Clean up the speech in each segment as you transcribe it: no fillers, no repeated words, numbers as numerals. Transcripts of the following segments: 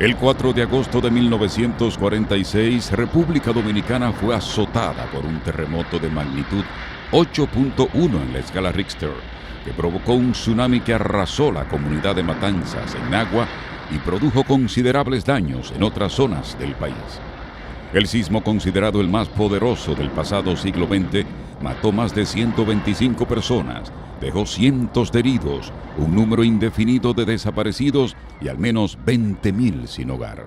El 4 de agosto de 1946, República Dominicana fue azotada por un terremoto de magnitud 8.1 en la escala Richter, que provocó un tsunami que arrasó la comunidad de Matanzas, en Nagua, y produjo considerables daños en otras zonas del país. El sismo, considerado el más poderoso del pasado siglo XX, mató más de 125 personas, dejó cientos de heridos, un número indefinido de desaparecidos y al menos 20.000 sin hogar.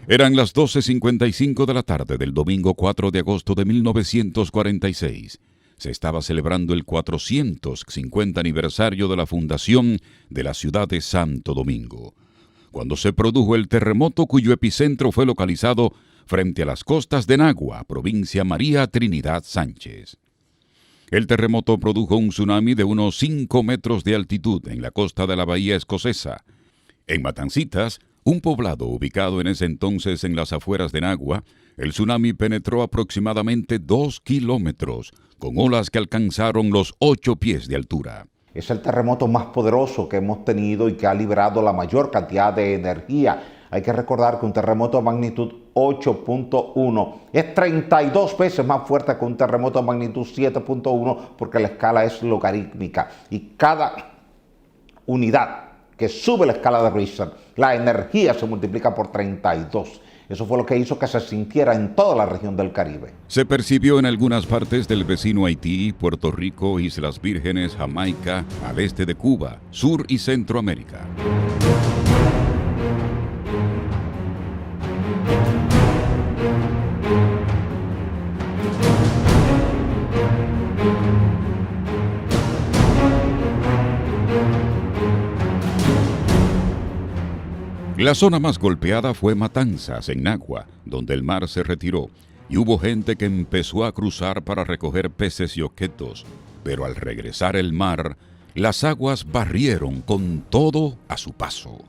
Eran las 12:55 de la tarde del domingo 4 de agosto de 1946. Se estaba celebrando el 450 aniversario de la fundación de la ciudad de Santo Domingo, cuando se produjo el terremoto cuyo epicentro fue localizado frente a las costas de Nagua, provincia María Trinidad Sánchez. El terremoto produjo un tsunami de unos 5 metros de altitud en la costa de la bahía escocesa. En Matancitas, un poblado ubicado en ese entonces en las afueras de Nagua, el tsunami penetró aproximadamente 2 kilómetros, con olas que alcanzaron los 8 pies de altura. Es el terremoto más poderoso que hemos tenido y que ha liberado la mayor cantidad de energía. Hay que recordar que un terremoto de magnitud 8.1 es 32 veces más fuerte que un terremoto de magnitud 7.1 porque la escala es logarítmica y cada unidad que sube la escala de Richter, la energía se multiplica por 32. Eso fue lo que hizo que se sintiera en toda la región del Caribe. Se percibió en algunas partes del vecino Haití, Puerto Rico, Islas Vírgenes, Jamaica, al este de Cuba, Sur y Centroamérica. La zona más golpeada fue Matanzas, en Nagua, donde el mar se retiró, y hubo gente que empezó a cruzar para recoger peces y objetos, pero al regresar el mar, las aguas barrieron con todo a su paso.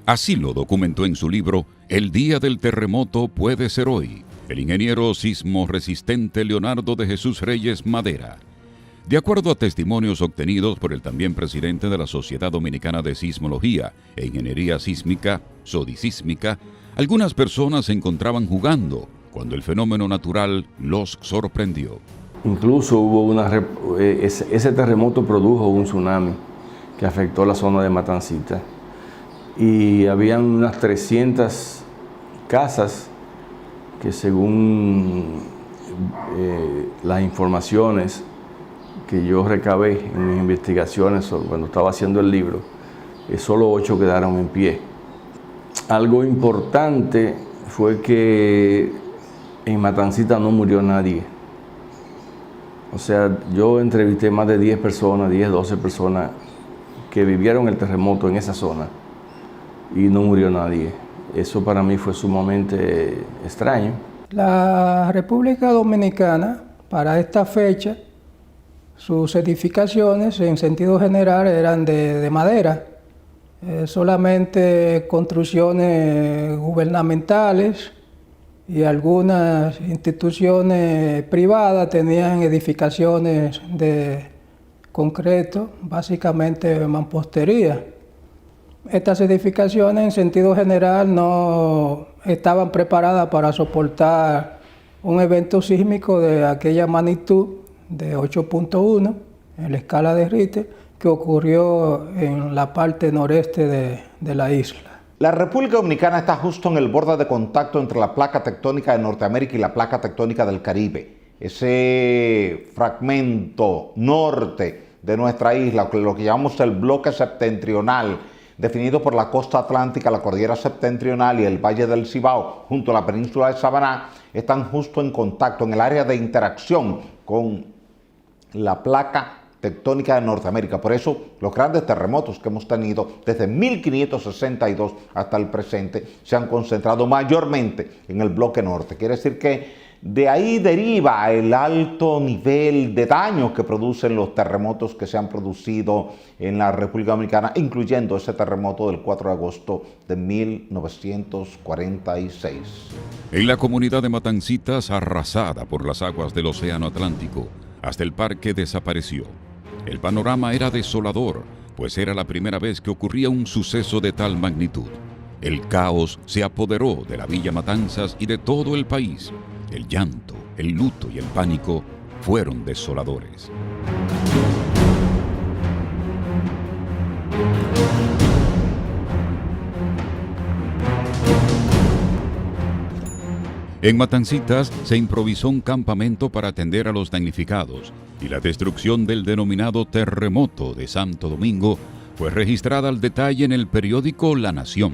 Así lo documentó en su libro El día del terremoto puede ser hoy, el ingeniero sismo resistente Leonardo de Jesús Reyes Madera. De acuerdo a testimonios obtenidos por el también presidente de la Sociedad Dominicana de Sismología e Ingeniería Sísmica, Sodisísmica, algunas personas se encontraban jugando cuando el fenómeno natural los sorprendió. Incluso hubo ese terremoto produjo un tsunami que afectó la zona de Matancita y habían unas 300 casas que, según las informaciones que yo recabé en mis investigaciones cuando estaba haciendo el libro, solo 8 quedaron en pie. Algo importante fue que en Matancita no murió nadie. O sea, yo entrevisté más de 10 personas, 10, 12 personas que vivieron el terremoto en esa zona y no murió nadie. Eso para mí fue sumamente extraño. La República Dominicana, para esta fecha, sus edificaciones en sentido general eran de madera, solamente construcciones gubernamentales y algunas instituciones privadas tenían edificaciones de concreto, básicamente mampostería. Estas edificaciones en sentido general no estaban preparadas para soportar un evento sísmico de aquella magnitud de 8.1 en la escala de Richter que ocurrió en la parte noreste de la isla. La República Dominicana está justo en el borde de contacto entre la placa tectónica de Norteamérica y la placa tectónica del Caribe. Ese fragmento norte de nuestra isla, lo que llamamos el bloque septentrional, definido por la costa atlántica, la cordillera septentrional y el valle del Cibao, junto a la península de Samaná, están justo en contacto, en el área de interacción con la placa tectónica de Norteamérica. Por eso los grandes terremotos que hemos tenido desde 1562 hasta el presente se han concentrado mayormente en el bloque norte. Quiere decir que de ahí deriva el alto nivel de daño que producen los terremotos que se han producido en la República Dominicana, incluyendo ese terremoto del 4 de agosto de 1946. En la comunidad de Matancitas, arrasada por las aguas del Océano Atlántico, hasta el parque desapareció. El panorama era desolador, pues era la primera vez que ocurría un suceso de tal magnitud. El caos se apoderó de la Villa Matanzas y de todo el país. El llanto, el luto y el pánico fueron desoladores. En Matancitas se improvisó un campamento para atender a los damnificados y la destrucción del denominado terremoto de Santo Domingo fue registrada al detalle en el periódico La Nación.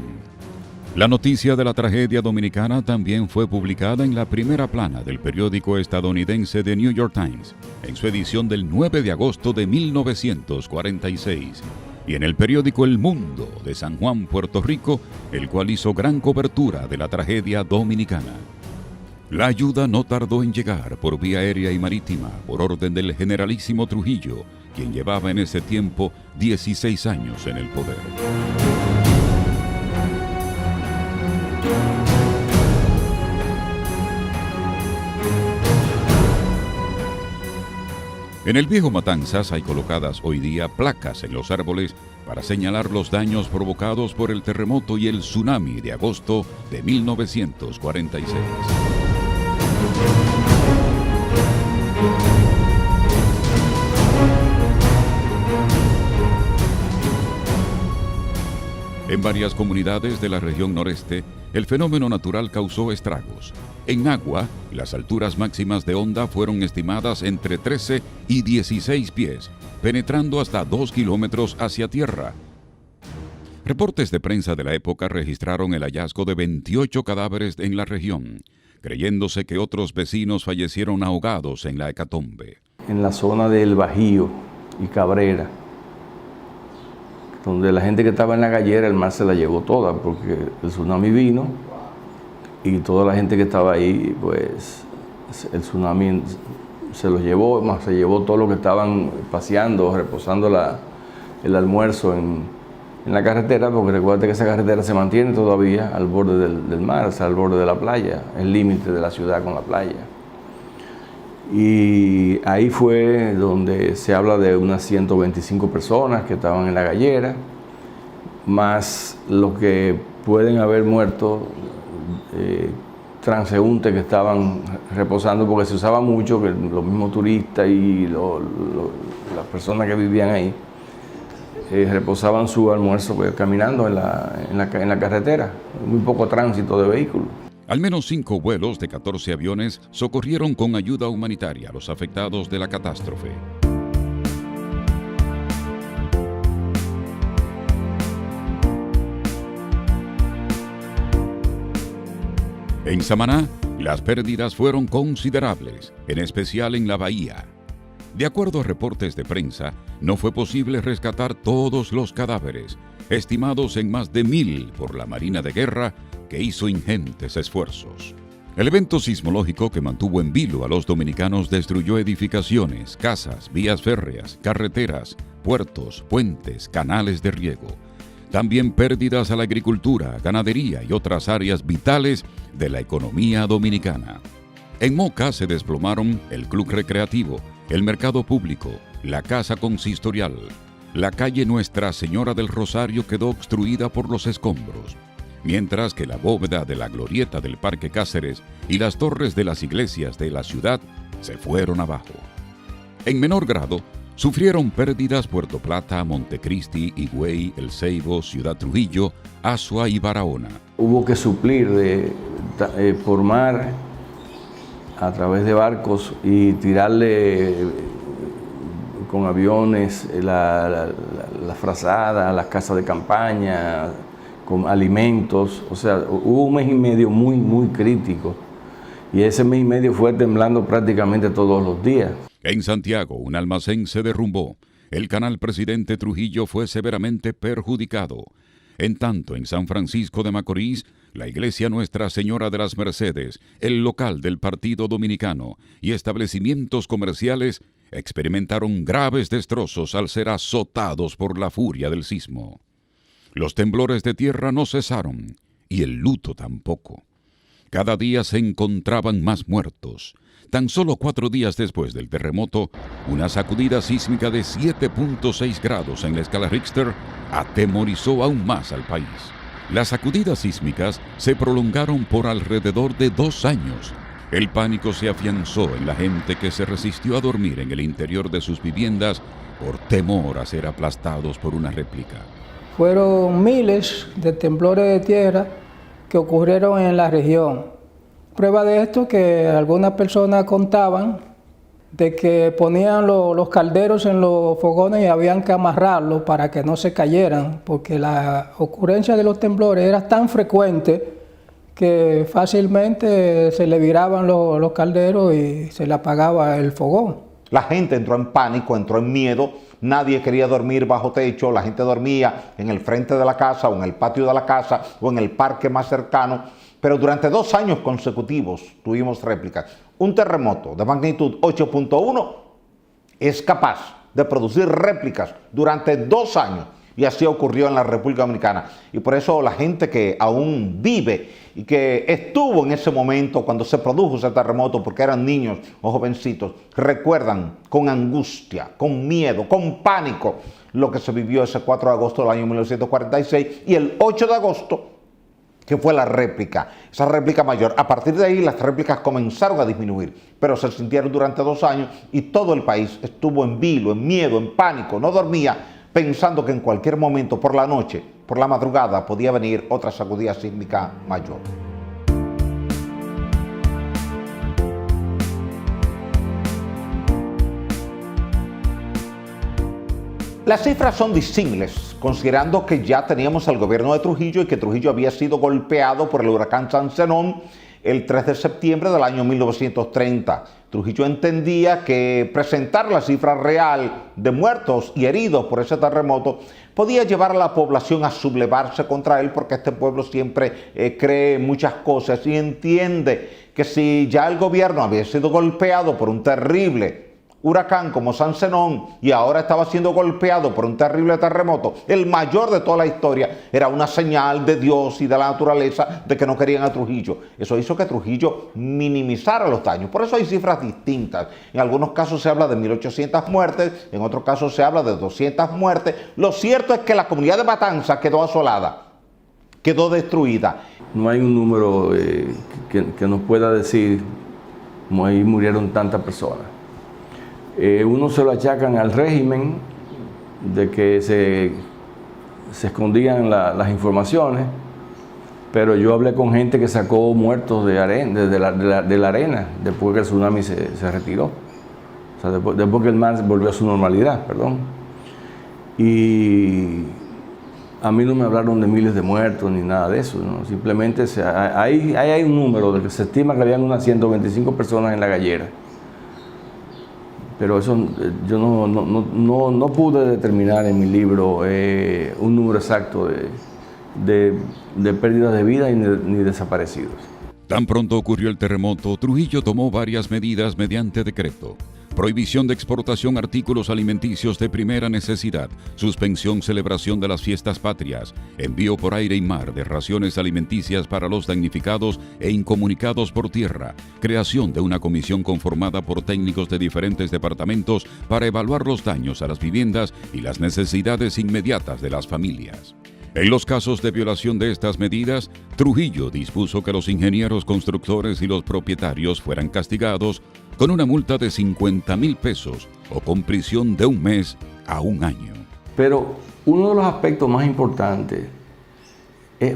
La noticia de la tragedia dominicana también fue publicada en la primera plana del periódico estadounidense The New York Times, en su edición del 9 de agosto de 1946, y en el periódico El Mundo de San Juan, Puerto Rico, el cual hizo gran cobertura de la tragedia dominicana. La ayuda no tardó en llegar por vía aérea y marítima por orden del generalísimo Trujillo, quien llevaba en ese tiempo 16 años en el poder. En el viejo Matanzas hay colocadas hoy día placas en los árboles para señalar los daños provocados por el terremoto y el tsunami de agosto de 1946. En varias comunidades de la región noreste, el fenómeno natural causó estragos. En Agua, las alturas máximas de onda fueron estimadas entre 13 y 16 pies, penetrando hasta 2 kilómetros hacia tierra. Reportes de prensa de la época registraron el hallazgo de 28 cadáveres en la región, creyéndose que otros vecinos fallecieron ahogados en la hecatombe. En la zona del Bajío y Cabrera, donde la gente que estaba en la gallera, el mar se la llevó toda, porque el tsunami vino y toda la gente que estaba ahí, pues el tsunami se los llevó, más se llevó todo lo que estaban paseando, reposando el almuerzo en la carretera, porque recuerda que esa carretera se mantiene todavía al borde del mar, o sea, al borde de la playa, el límite de la ciudad con la playa. Y ahí fue donde se habla de unas 125 personas que estaban en la gallera, más los que pueden haber muerto, transeúntes que estaban reposando, porque se usaba mucho que los mismos turistas y las personas que vivían ahí reposaban su almuerzo pues, caminando en la carretera, muy poco tránsito de vehículos. Al menos 5 vuelos de 14 aviones socorrieron con ayuda humanitaria a los afectados de la catástrofe. En Samaná, las pérdidas fueron considerables, en especial en la bahía. De acuerdo a reportes de prensa, no fue posible rescatar todos los cadáveres, estimados en más de 1,000 por la Marina de Guerra, que hizo ingentes esfuerzos. El evento sismológico que mantuvo en vilo a los dominicanos destruyó edificaciones, casas, vías férreas, carreteras, puertos, puentes, canales de riego. También pérdidas a la agricultura, ganadería y otras áreas vitales de la economía dominicana. En Moca se desplomaron el club recreativo, el mercado público, la casa consistorial. La calle Nuestra Señora del Rosario quedó obstruida por los escombros, mientras que la bóveda de la glorieta del Parque Cáceres y las torres de las iglesias de la ciudad se fueron abajo. En menor grado, sufrieron pérdidas Puerto Plata, Montecristi, Higüey, El Ceibo, Ciudad Trujillo, Azua y Barahona. Hubo que suplir por mar a través de barcos y tirarle con aviones la frazada, las casas de campaña, con alimentos. O sea, hubo un mes y medio muy, muy crítico. Y ese mes y medio fue temblando prácticamente todos los días. En Santiago, un almacén se derrumbó. El canal Presidente Trujillo fue severamente perjudicado. En tanto, en San Francisco de Macorís, la iglesia Nuestra Señora de las Mercedes, el local del Partido Dominicano y establecimientos comerciales experimentaron graves destrozos al ser azotados por la furia del sismo. Los temblores de tierra no cesaron y el luto tampoco. Cada día se encontraban más muertos. Tan solo 4 días después del terremoto, una sacudida sísmica de 7.6 grados en la escala Richter atemorizó aún más al país. Las sacudidas sísmicas se prolongaron por alrededor de 2 años. El pánico se afianzó en la gente que se resistió a dormir en el interior de sus viviendas por temor a ser aplastados por una réplica. Fueron miles de temblores de tierra que ocurrieron en la región. Prueba de esto que algunas personas contaban de que ponían los calderos en los fogones y habían que amarrarlos para que no se cayeran, porque la ocurrencia de los temblores era tan frecuente que fácilmente se le viraban los calderos y se le apagaba el fogón. La gente entró en pánico, entró en miedo, nadie quería dormir bajo techo, la gente dormía en el frente de la casa o en el patio de la casa o en el parque más cercano, pero durante 2 años consecutivos tuvimos réplicas. Un terremoto de magnitud 8.1 es capaz de producir réplicas durante 2 años. Y así ocurrió en la República Dominicana. Y por eso la gente que aún vive y que estuvo en ese momento cuando se produjo ese terremoto, porque eran niños o jovencitos, recuerdan con angustia, con miedo, con pánico lo que se vivió ese 4 de agosto del año 1946 y el 8 de agosto, que fue la réplica, esa réplica mayor. A partir de ahí las réplicas comenzaron a disminuir, pero se sintieron durante 2 años y todo el país estuvo en vilo, en miedo, en pánico, no dormía, pensando que en cualquier momento por la noche, por la madrugada, podía venir otra sacudida sísmica mayor. Las cifras son disímiles, considerando que ya teníamos al gobierno de Trujillo y que Trujillo había sido golpeado por el huracán San Zenón el 3 de septiembre del año 1930. Trujillo entendía que presentar la cifra real de muertos y heridos por ese terremoto podía llevar a la población a sublevarse contra él, porque este pueblo siempre cree muchas cosas y entiende que si ya el gobierno había sido golpeado por un terrible huracán como San Zenón y ahora estaba siendo golpeado por un terrible terremoto, el mayor de toda la historia, era una señal de Dios y de la naturaleza de que no querían a Trujillo. Eso hizo que Trujillo minimizara los daños. Por eso hay cifras distintas. En algunos casos se habla de 1.800 muertes, en otros casos se habla de 200 muertes. Lo cierto es que la comunidad de Matanzas quedó asolada, quedó destruida. No hay un número que nos pueda decir cómo ahí murieron tantas personas. Uno se lo achacan al régimen de que se escondían las informaciones, pero yo hablé con gente que sacó muertos de la arena después que el tsunami se retiró, o sea, después que el mar volvió a su normalidad, perdón. Y a mí no me hablaron de miles de muertos ni nada de eso, ¿no? Simplemente hay un número de que se estima que habían unas 125 personas en la gallera. Pero eso yo no pude determinar en mi libro un número exacto de pérdidas de vida ni desaparecidos. Tan pronto ocurrió el terremoto, Trujillo tomó varias medidas mediante decreto. Prohibición de exportación artículos alimenticios de primera necesidad, suspensión celebración de las fiestas patrias, envío por aire y mar de raciones alimenticias para los damnificados e incomunicados por tierra, creación de una comisión conformada por técnicos de diferentes departamentos para evaluar los daños a las viviendas y las necesidades inmediatas de las familias. En los casos de violación de estas medidas, Trujillo dispuso que los ingenieros constructores y los propietarios fueran castigados con una multa de 50,000 pesos o con prisión de 1 mes a 1 año. Pero uno de los aspectos más importantes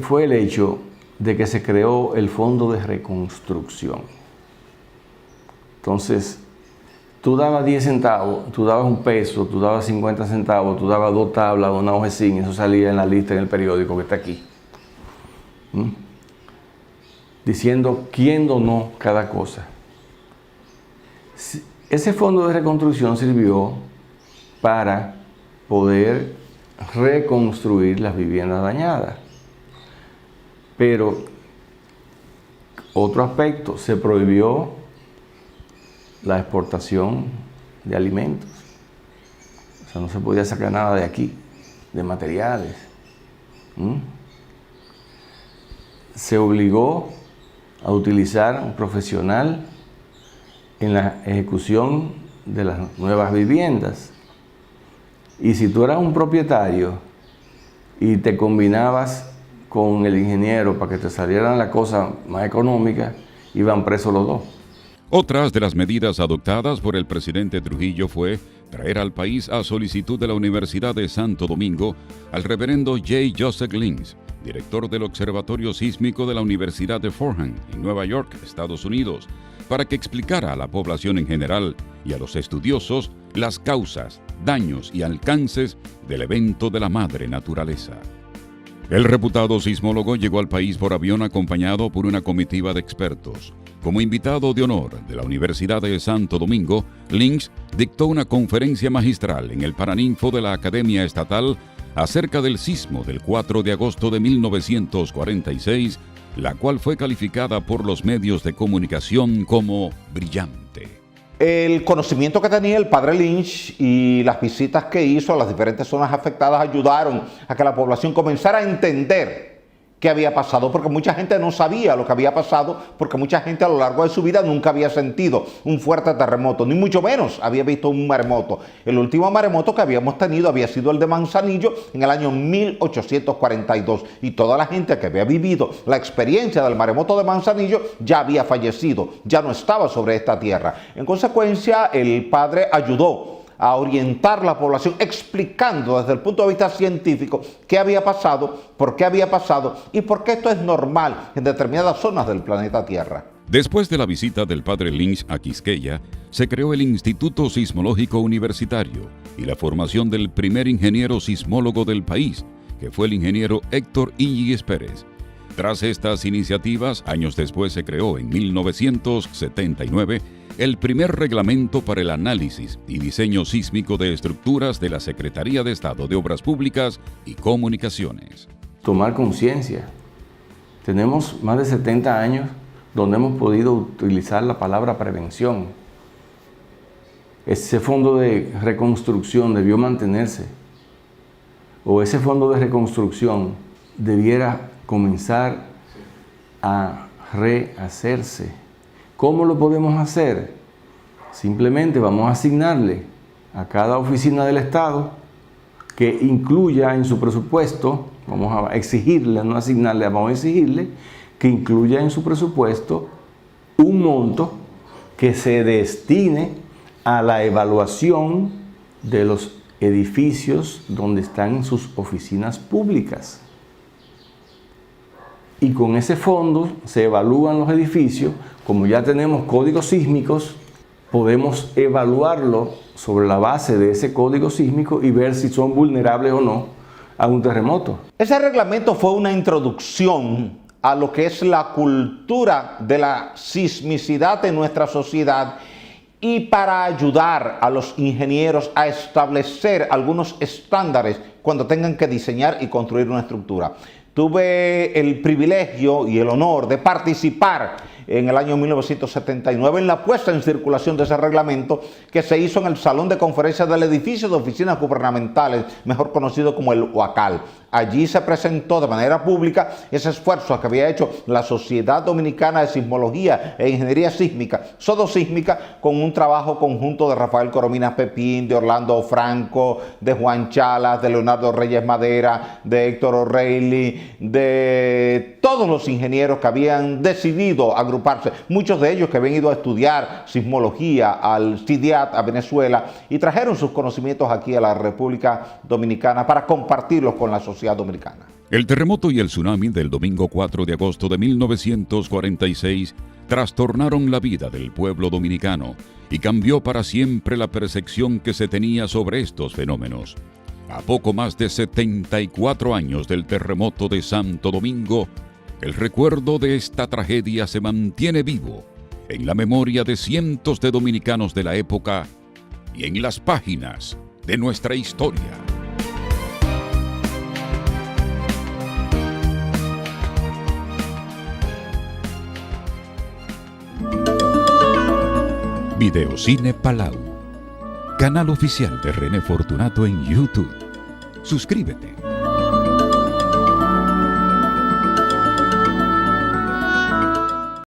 fue el hecho de que se creó el Fondo de Reconstrucción. Entonces, tú dabas 10 centavos, tú dabas 1 peso, tú dabas 50 centavos, tú dabas 2 tablas, una hoja de zinc, eso salía en la lista en el periódico que está aquí. Diciendo quién donó cada cosa. Ese fondo de reconstrucción sirvió para poder reconstruir las viviendas dañadas. Pero otro aspecto, se prohibió la exportación de alimentos. O sea, no se podía sacar nada de aquí, de materiales. Se obligó a utilizar un profesional en la ejecución de las nuevas viviendas. Y si tú eras un propietario y te combinabas con el ingeniero para que te salieran la cosa más económica, iban presos los dos. Otras de las medidas adoptadas por el presidente Trujillo fue traer al país a solicitud de la Universidad de Santo Domingo al reverendo J. Joseph Lynch, director del Observatorio Sísmico de la Universidad de Fordham, en Nueva York, Estados Unidos, para que explicara a la población en general y a los estudiosos las causas, daños y alcances del evento de la madre naturaleza. El reputado sismólogo llegó al país por avión acompañado por una comitiva de expertos. Como invitado de honor de la Universidad de Santo Domingo, Lynch dictó una conferencia magistral en el Paraninfo de la Academia Estatal acerca del sismo del 4 de agosto de 1946, la cual fue calificada por los medios de comunicación como brillante. El conocimiento que tenía el padre Lynch y las visitas que hizo a las diferentes zonas afectadas ayudaron a que la población comenzara a entender qué había pasado, porque mucha gente no sabía lo que había pasado, porque mucha gente a lo largo de su vida nunca había sentido un fuerte terremoto, ni mucho menos había visto un maremoto. El último maremoto que habíamos tenido había sido el de Manzanillo en el año 1842, y toda la gente que había vivido la experiencia del maremoto de Manzanillo ya había fallecido, ya no estaba sobre esta tierra. En consecuencia, el padre ayudó a orientar la población explicando desde el punto de vista científico qué había pasado y por qué esto es normal en determinadas zonas del planeta Tierra. Después de la visita del padre Lynch a Quisqueya, se creó el Instituto Sismológico Universitario y la formación del primer ingeniero sismólogo del país, que fue el ingeniero Héctor Íñiguez Pérez. Tras estas iniciativas, años después se creó en 1979 el primer reglamento para el análisis y diseño sísmico de estructuras de la Secretaría de Estado de Obras Públicas y Comunicaciones. Tomar conciencia. Tenemos más de 70 años donde hemos podido utilizar la palabra prevención. Ese fondo de reconstrucción debió mantenerse, o ese fondo de reconstrucción debiera comenzar a rehacerse. ¿Cómo lo podemos hacer? Simplemente vamos a asignarle a cada oficina del Estado que incluya en su presupuesto, vamos a exigirle, no asignarle, vamos a exigirle que incluya en su presupuesto un monto que se destine a la evaluación de los edificios donde están sus oficinas públicas. Y con ese fondo se evalúan los edificios. Como ya tenemos códigos sísmicos, podemos evaluarlo sobre la base de ese código sísmico y ver si son vulnerables o no a un terremoto. Ese reglamento fue una introducción a lo que es la cultura de la sismicidad en nuestra sociedad y para ayudar a los ingenieros a establecer algunos estándares cuando tengan que diseñar y construir una estructura. Tuve el privilegio y el honor de participar en el año 1979 en la puesta en circulación de ese reglamento que se hizo en el Salón de Conferencias del Edificio de Oficinas Gubernamentales, mejor conocido como el UACAL. Allí se presentó de manera pública ese esfuerzo que había hecho la Sociedad Dominicana de Sismología e Ingeniería Sísmica, Sodosísmica, con un trabajo conjunto de Rafael Corominas Pepín, de Orlando Franco, de Juan Chalas, de Leonardo Reyes Madera, de Héctor O'Reilly, de todos los ingenieros que habían decidido agruparse, muchos de ellos que habían ido a estudiar sismología al CIDIAT, a Venezuela, y trajeron sus conocimientos aquí a la República Dominicana para compartirlos con la sociedad dominicana. El terremoto y el tsunami del domingo 4 de agosto de 1946 trastornaron la vida del pueblo dominicano y cambió para siempre la percepción que se tenía sobre estos fenómenos. A poco más de 74 años del terremoto de Santo Domingo, el recuerdo de esta tragedia se mantiene vivo en la memoria de cientos de dominicanos de la época y en las páginas de nuestra historia. Videocine Palau, canal oficial de René Fortunato en YouTube. Suscríbete.